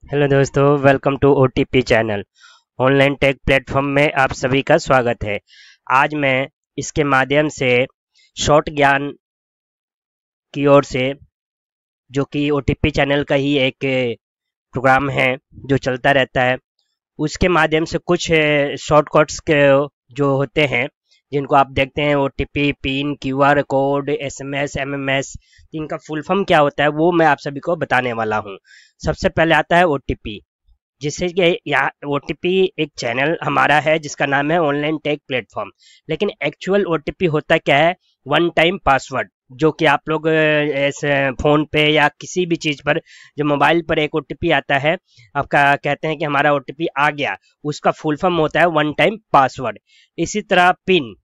Hello दोस्तों, welcome to OTP channel. Online tech platform में आप सभी का स्वागत है। आज मैं इसके माध्यम से शॉर्ट ज्ञान की ओर से, जो कि ओटीपी चैनल का ही एक प्रोग्राम है जो चलता रहता है, उसके माध्यम से कुछ शॉर्टकट्स के जो होते हैं जिनको आप देखते हैं, OTP, pin, QR code, SMS, MMS, इनका फुल फॉर्म क्या होता है वो मैं आप सभी को बताने वाला हूँ। सबसे पहले आता है ओटीपी, जिससे कि यहाँ ओटीपी एक चैनल हमारा है जिसका नाम है ऑनलाइन टेक प्लेटफॉर्म। लेकिन एक्चुअल ओटीपी होता क्या है? वन टाइम पासवर्ड, जो कि आप लोग ऐसे फोन पे या किसी भी चीज पर जो मोबाइल पर एक ओटीपी आता है, आपका कहते हैं कि हमारा ओटीपी आ गया, उसका फुल फॉर्म होता है वन टाइम पासवर्ड। इसी तरह पिन,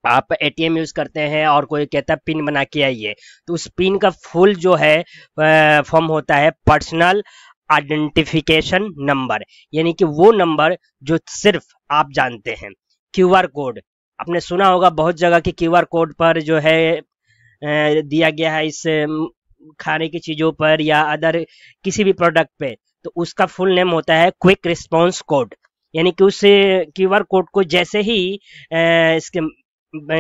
आप एटीएम यूज करते हैं और कोई कहता है पिन बना के आइए, तो उस पिन का फुल जो है फॉर्म होता है पर्सनल आइडेंटिफिकेशन नंबर, यानी कि वो नंबर जो सिर्फ आप जानते हैं। क्यूआर कोड, आपने सुना होगा बहुत जगह कि क्यूआर कोड पर जो है दिया गया है इस खाने की चीजों पर या अदर किसी भी प्रोडक्ट पे, तो उसका फुल नेम होता है क्विक रिस्पॉन्स कोड। यानी कि उस क्यूआर कोड को जैसे ही इसके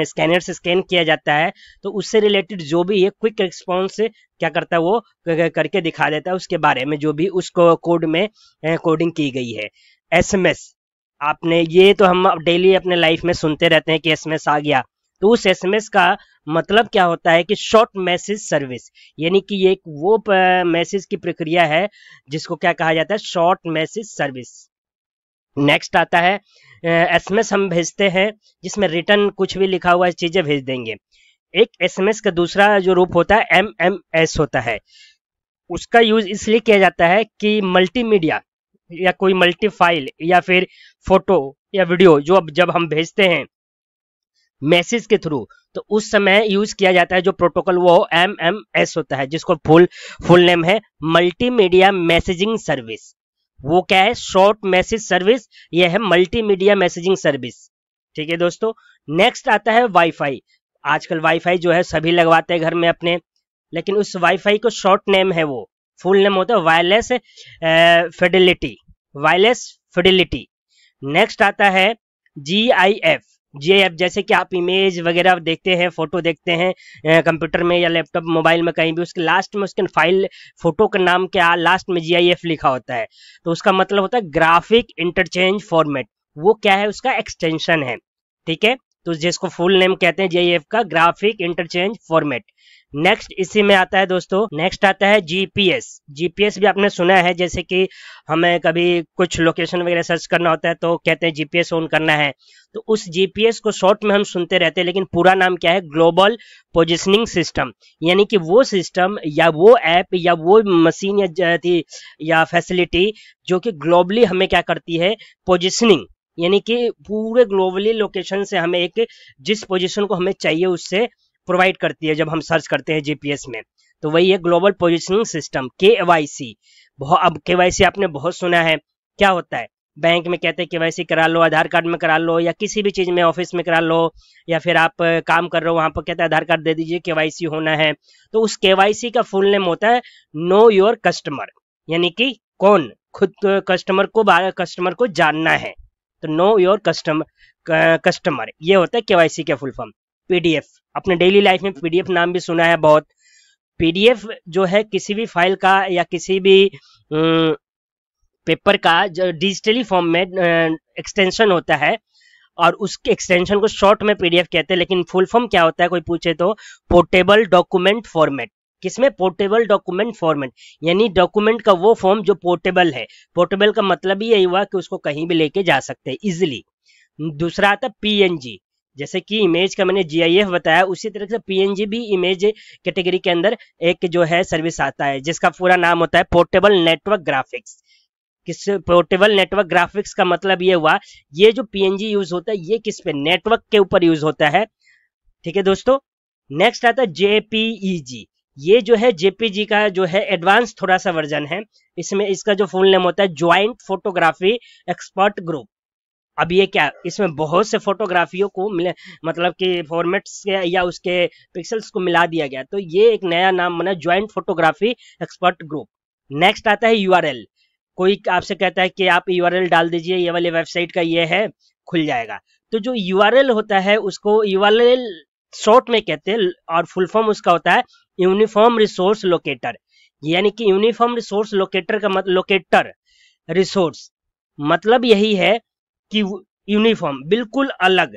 स्कैनर से स्कैन किया जाता है, तो उससे रिलेटेड जो भी है क्विक रिस्पॉन्स क्या करता है वो करके दिखा देता है उसके बारे में, जो भी उसको कोड में कोडिंग की गई है। एसएमएस, आपने ये तो हम डेली अपने लाइफ में सुनते रहते हैं कि एसएमएस आ गया, तो उस एसएमएस का मतलब क्या होता है कि शॉर्ट मैसेज सर्विस, यानी कि ये एक वो मैसेज की प्रक्रिया है जिसको क्या कहा जाता है, शॉर्ट मैसेज सर्विस। नेक्स्ट आता है एसएमएस हम भेजते हैं जिसमें रिटर्न कुछ भी लिखा हुआ चीजें भेज देंगे। एक एसएमएस का दूसरा जो रूप होता है एमएमएस होता है। उसका यूज इसलिए किया जाता है कि मल्टीमीडिया या कोई मल्टी फाइल या फिर फोटो या वीडियो जो अब जब हम भेजते हैं मैसेज के थ्रू, तो उस समय यूज किया जाता है जो प्रोटोकॉल, वो एमएमएस होता है, जिसको फुल नेम है मल्टीमीडिया मैसेजिंग सर्विस। वो क्या है? शॉर्ट मैसेज सर्विस, ये है मल्टीमीडिया मैसेजिंग सर्विस। ठीक है दोस्तों। नेक्स्ट आता है वाईफाई। आजकल वाईफाई जो है सभी लगवाते हैं घर में अपने, लेकिन उस वाईफाई को शॉर्ट नेम है, वो फुल नेम होता है wireless Fidelity, wireless Fidelity. Next आता है जीआईएफ। जीआईएफ जैसे कि आप इमेज वगैरह देखते हैं, फोटो देखते हैं कंप्यूटर में या लैपटॉप मोबाइल में कहीं भी, उसके लास्ट में उसके फाइल फोटो का नाम क्या लास्ट में जीआईएफ लिखा होता है, तो उसका मतलब होता है ग्राफिक इंटरचेंज फॉर्मेट। वो क्या है? उसका एक्सटेंशन है। ठीक है, तो जिसको फुल नेम कहते हैं जीआईएफ का, ग्राफिक इंटरचेंज फॉर्मेट। नेक्स्ट इसी में आता है दोस्तों, नेक्स्ट आता है जीपीएस। जीपीएस भी आपने सुना है, जैसे कि हमें कभी कुछ लोकेशन वगैरह सर्च करना होता है तो कहते हैं जीपीएस ऑन करना है, तो उस जीपीएस को शॉर्ट में हम सुनते रहते हैं, लेकिन पूरा नाम क्या है? Global positioning system. यानी कि वो सिस्टम या वो ऐप या वो मशीन या फैसिलिटी जो कि ग्लोबली हमें क्या करती है? पोजिशनिंग, यानी कि पूरे ग्लोबली लोकेशन से हमें एक जिस पोजीशन को हमें चाहिए उससे प्रोवाइड करती है जब हम सर्च करते हैं जीपीएस में, तो वही है ग्लोबल पोजीशनिंग सिस्टम, केवाईसी। अब केवाईसी आपने बहुत सुना है, क्या होता है? बैंक में कहते हैं केवाईसी करा लो, आधार कार्ड में करा लो, या किसी भी चीज में ऑफिस में करा लो, या फिर आप काम कर रहे हो वहां पर कहते हैं आधार कार्ड दे दीजिए, केवाईसी होना है। तो उस केवाईसी का फुल नेम होता है नो योर कस्टमर, यानी कि कौन खुद कस्टमर को जानना है, तो नो योर कस्टमर ये होता है केवाईसी का फुल फॉर्म। पीडीएफ, अपने डेली लाइफ में पीडीएफ नाम भी सुना है बहुत। पीडीएफ जो है किसी भी फाइल का या किसी भी पेपर का जो डिजिटली फॉर्म में एक्सटेंशन होता है, और उसके एक्सटेंशन को शॉर्ट में पीडीएफ कहते हैं, लेकिन फुल फॉर्म क्या होता है कोई पूछे तो? Portable document format. किसमें? पोर्टेबल डॉक्यूमेंट फॉर्मेट, यानी डॉक्यूमेंट का वो फॉर्म जो पोर्टेबल है। पोर्टेबल का मतलब ही यही हुआ कि उसको कहीं भी लेके जा सकते हैं इजिली। दूसरा आता है पीएनजी। जैसे कि इमेज का मैंने जीआईएफ बताया, उसी तरह से पीएनजी भी इमेज कैटेगरी के अंदर एक जो है सर्विस आता है, जिसका पूरा नाम होता है पोर्टेबल नेटवर्क ग्राफिक्स। किस? पोर्टेबल नेटवर्क ग्राफिक्स का मतलब ये हुआ, ये जो पीएनजी यूज होता है ये किस पे? नेटवर्क के ऊपर यूज होता है। ठीक है दोस्तों। नेक्स्ट आता है जेपीईजी। ये जो है जेपीजी का जो है एडवांस थोड़ा सा वर्जन है। इसमें इसका जो फुल नेम होता है ज्वाइंट फोटोग्राफी एक्सपर्ट ग्रुप। अब ये क्या? इसमें बहुत से फोटोग्राफियों को मतलब कि फॉर्मेट्स या उसके पिक्सल्स को मिला दिया गया, तो ये एक नया नाम बना, joint photography expert group. Next आता है यूआरएल। कोई आपसे कहता है कि आप यूआरएल डाल दीजिए, ये वाले वेबसाइट का ये है, खुल जाएगा। तो जो यूआरएल होता है उसको यूआरएल शॉर्ट में कहते हैं, और फुल फॉर्म उसका होता है यूनिफॉर्म रिसोर्स लोकेटर। यानी कि यूनिफॉर्म रिसोर्स लोकेटर का मतलब, लोकेटर रिसोर्स मतलब यही है कि यूनिफॉर्म बिल्कुल अलग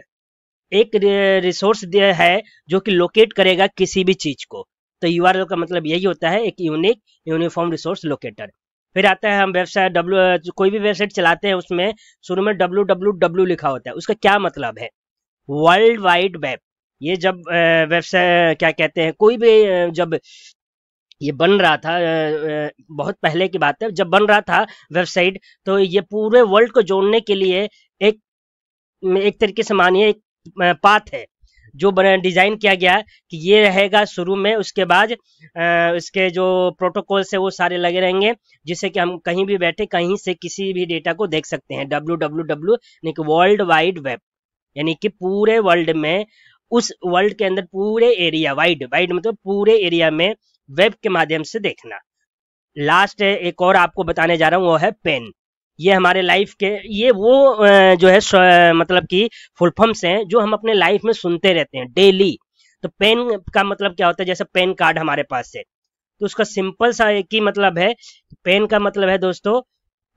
एक रिसोर्स है जो कि लोकेट करेगा किसी भी चीज को। तो यूआरएल का मतलब यही होता है, एक यूनिक यूनिफॉर्म रिसोर्स लोकेटर। फिर आता है हम वेबसाइट कोई भी वेबसाइट चलाते हैं उसमें शुरू में www लिखा होता है, उसका क्या मतलब है? World wide web. ये जब वेबसाइट क्या कहते हैं, कोई भी जब ये बन रहा था, बहुत पहले की बात है, जब बन रहा था वेबसाइट, तो ये पूरे वर्ल्ड को जोड़ने के लिए एक तरीके से मानिए एक पाथ है जो डिजाइन किया गया कि ये रहेगा शुरू में, उसके बाद इसके जो प्रोटोकॉल्स है वो सारे लगे रहेंगे, जिससे कि हम कहीं भी बैठे कहीं से किसी भी डेटा को देख सकते हैं। www यानी कि वर्ल्ड वाइड वेब, यानी कि पूरे वर्ल्ड में, उस वर्ल्ड के अंदर पूरे एरिया, वाइड वाइड मतलब पूरे एरिया में वेब के माध्यम से देखना। लास्ट एक और आपको बताने जा रहा हूँ, वो है पेन। ये हमारे लाइफ के, ये वो जो है मतलब कि फुल फॉर्म्स हैं जो हम अपने लाइफ में सुनते रहते हैं डेली। तो पेन का मतलब क्या होता है? जैसे पेन कार्ड हमारे पास है, तो उसका सिंपल सा एक ही मतलब है। पेन का मतलब है दोस्तों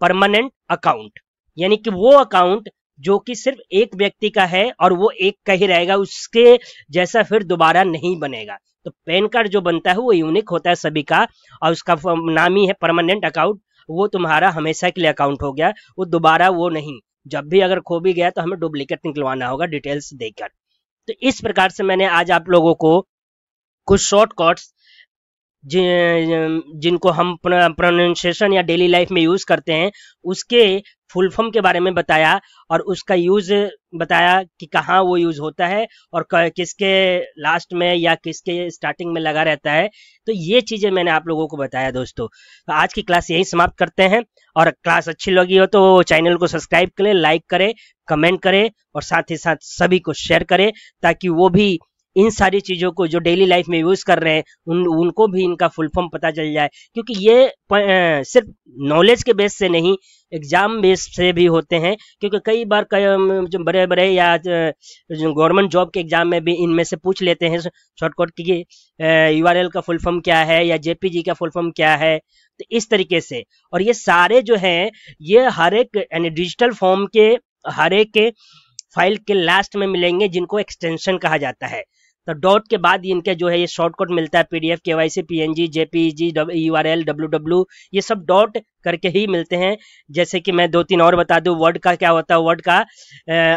परमानेंट अकाउंट, यानी कि वो अकाउंट जो कि सिर्फ एक व्यक्ति का है और वो एक का ही रहेगा, उसके जैसा फिर दोबारा नहीं बनेगा। तो पैन कार्ड जो बनता है वो यूनिक होता है सभी का, और उसका नाम ही है परमानेंट अकाउंट। वो तुम्हारा हमेशा के लिए अकाउंट हो गया, वो दोबारा वो नहीं, जब भी अगर खो भी गया तो हमें डुप्लीकेट निकलवाना होगा डिटेल्स देकर। तो इस प्रकार से मैंने आज आप लोगों को कुछ शॉर्टकट्स जिनको हम प्रोनाउंसिएशन या डेली लाइफ में यूज करते हैं उसके फुल फॉर्म के बारे में बताया, और उसका यूज बताया कि कहाँ वो यूज होता है और किसके लास्ट में या किसके स्टार्टिंग में लगा रहता है। तो ये चीजें मैंने आप लोगों को बताया दोस्तों। तो आज की क्लास यही समाप्त करते हैं, और क्लास अच्छी लगी हो तो चैनल को सब्सक्राइब करें, लाइक करें, कमेंट करें, और साथ ही साथ सभी को शेयर करें, ताकि वो भी इन सारी चीजों को जो डेली लाइफ में यूज कर रहे हैं उनको भी इनका फुल फॉर्म पता चल जाए। क्योंकि ये सिर्फ नॉलेज के बेस से नहीं, एग्जाम बेस से भी होते हैं। क्योंकि कई बार जो बड़े बड़े या गवर्नमेंट जॉब के एग्जाम में भी इनमें से पूछ लेते हैं शॉर्टकट की यूआरएल का फुल फॉर्म क्या है या जेपीजी का फुल फॉर्म क्या है। तो इस तरीके से, और ये सारे जो हैं ये हर एक यानी डिजिटल फॉर्म के हर एक फाइल के लास्ट में मिलेंगे, जिनको एक्सटेंशन कहा जाता है। तो डॉट के बाद इनके जो है ये शॉर्टकट मिलता है, PDF, KYC, PNG, JPG, URL, WW, ये सब डॉट करके ही मिलते हैं। जैसे कि मैं 2-3 और बता दूं, वर्ड का क्या होता है। वर्ड का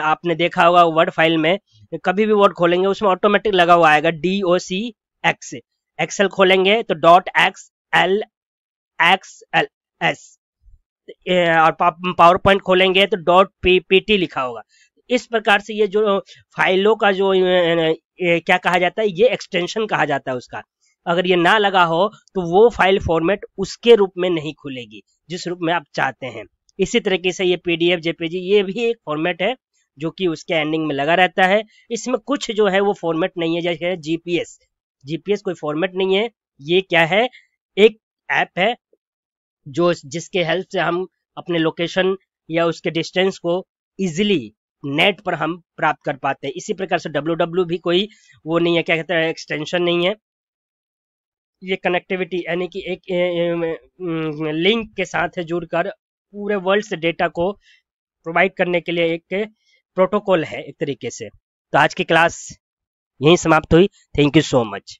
आपने देखा होगा, वर्ड फाइल में कभी भी वर्ड खोलेंगे उसमें ऑटोमेटिक लगा हुआ आएगा DOCX। एक्सेल खोलेंगे तो .XLXLS, और पावर पॉइंट खोलेंगे तो .PT लिखा होगा। इस प्रकार से ये जो फाइलों का जो क्या कहा जाता है, ये एक्सटेंशन कहा जाता है उसका। अगर ये ना लगा हो तो वो फाइल फॉर्मेट उसके रूप में नहीं खुलेगी जिस रूप में आप चाहते हैं। इसी तरीके से ये पीडीएफ, जेपीजी, ये भी एक फॉर्मेट है जो कि उसके एंडिंग में लगा रहता है। इसमें कुछ जो है वो फॉर्मेट नहीं है, जैसे जीपीएस कोई फॉर्मेट नहीं है। ये क्या है, एक ऐप है जो जिसके हेल्प से हम अपने लोकेशन या उसके डिस्टेंस को इजिली नेट पर हम प्राप्त कर पाते हैं। इसी प्रकार से www भी कोई वो नहीं है, क्या कहते हैं, एक्सटेंशन नहीं है। ये कनेक्टिविटी यानी कि एक लिंक के साथ जुड़कर पूरे वर्ल्ड से डेटा को प्रोवाइड करने के लिए एक प्रोटोकॉल है एक तरीके से। तो आज की क्लास यहीं समाप्त हुई। Thank you so much.